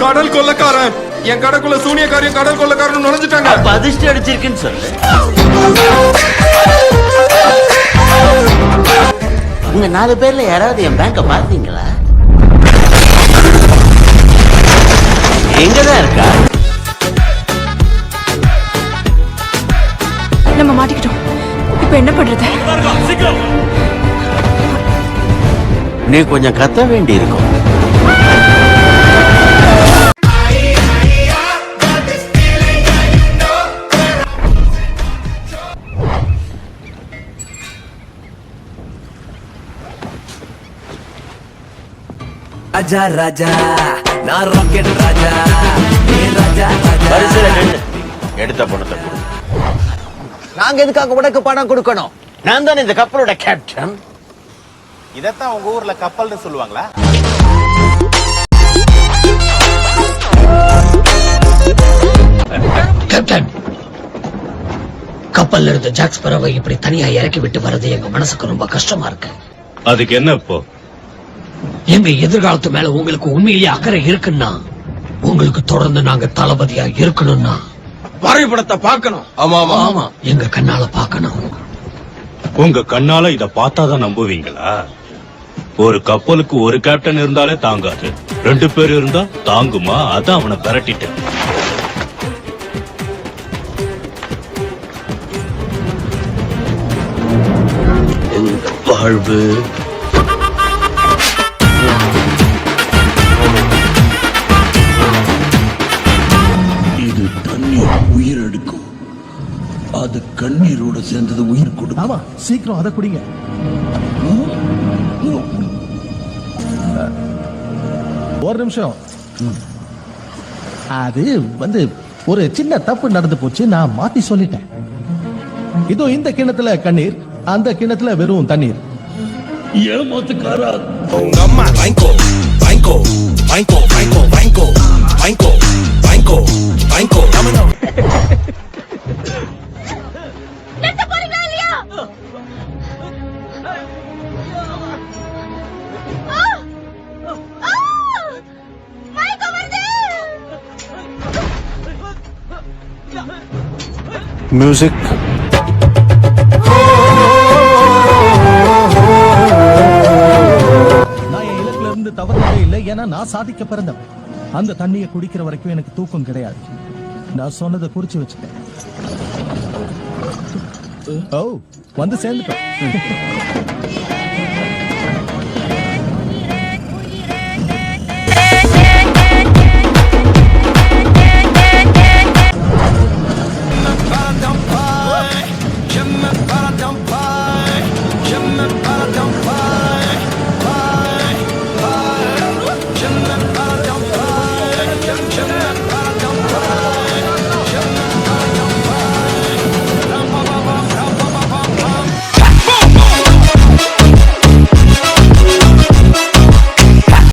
கடல் கொள்ளக்காரன் என் கடைக்குள்ள சூனியக்காரியும் கடல் கொள்ளக்காரனும் நுழைஞ்சிட்டாங்க. அதிர்ஷ்டம் அடிச்சிருக்குன்னு சொல்லு. உங்க 4 பேர்ல யாராவது என் பேங்க பாத்தீங்களா? எங்கதான் இருக்கா? நம்ம மாட்டிக்கிட்டோம். இப்ப என்ன பண்றது? நீ கொஞ்சம் கத்த வேண்டி இருக்கும். ராஜா ராஜா நான் ராக்கெட் ராஜா ராஜா வரிசையில நின்னு எடுத்த பணத்தை கொடு. நாங்க எதுக்காக உனக்கு பணம் கொடுக்கணும்? நான் தான் இந்த கப்பலோட கேப்டன். இதத்தான் உங்க ஊர்ல கப்பல்னு சொல்லுவாங்களா? கேப்டன், கப்பல்ல இருந்து ஜாக்ஸ் பறவை இப்படி தனியா இறக்கி விட்டு வர்றது எங்க மனசுக்கு ரொம்ப கஷ்டமா இருக்கு. அதுக்கு என்ன இப்போ? எங்க எதிர்காலத்து மேல உங்களுக்கு உண்மையிலேயே அக்கறை இருக்குன்னா, உங்களுக்கு தொடர்ந்து நாங்க தளபதியா இருக்கணும்னா வரைபடத்தை பார்க்கணும். ஆமா ஆமா ஆமா, எங்க கண்ணால பார்க்கணும். உங்க கண்ணால இத பார்த்தாதான் நம்புவீங்களா? ஒரு கப்பலுக்கு ஒரு கேப்டன் இருந்தாலே தாங்காது, 2 பேர் இருந்தா தாங்குமா? அதான் அவனை விரட்டிட்டேன். வாழ்வு இது தண்ணீர் உயிர் எடுக்கும், அது கண்ணீரோட சேர்ந்தது உயிர் கொடுக்கும். ஆமா, சீக்கிரம் அதை குடிங்க. ஒரு நிமிஷம். அது ஒரு சின்ன தப்பு நடந்து போச்சு, நான் மாத்தி சொல்லிட்டேன். இதோ இந்த கிணத்துல கண்ணீர், அந்த கிணத்துல வெறும் தண்ணீர். ஏமாத்துக்காரா, உங்க அம்மா வாங்கோ வாங்கோ வாங்கோ வாங்கோ வாங்கோ வாங்கோ வாங்கோ வாங்கோ நமனோ நிறுத்த போறீங்களா இல்லையா? மைக்கோ வருது. மியூசிக். தவறவே இல்லை, ஏன்னா நான் சாதிக்க பிறந்தவன். அந்த தண்ணியை குடிக்கிற வரைக்கும் எனக்கு தூக்கம் கிடையாது. நான் சொன்னதை குறிச்சு வச்சுட்டேன். ஓ, வந்து சேர்ந்துட்டேன்.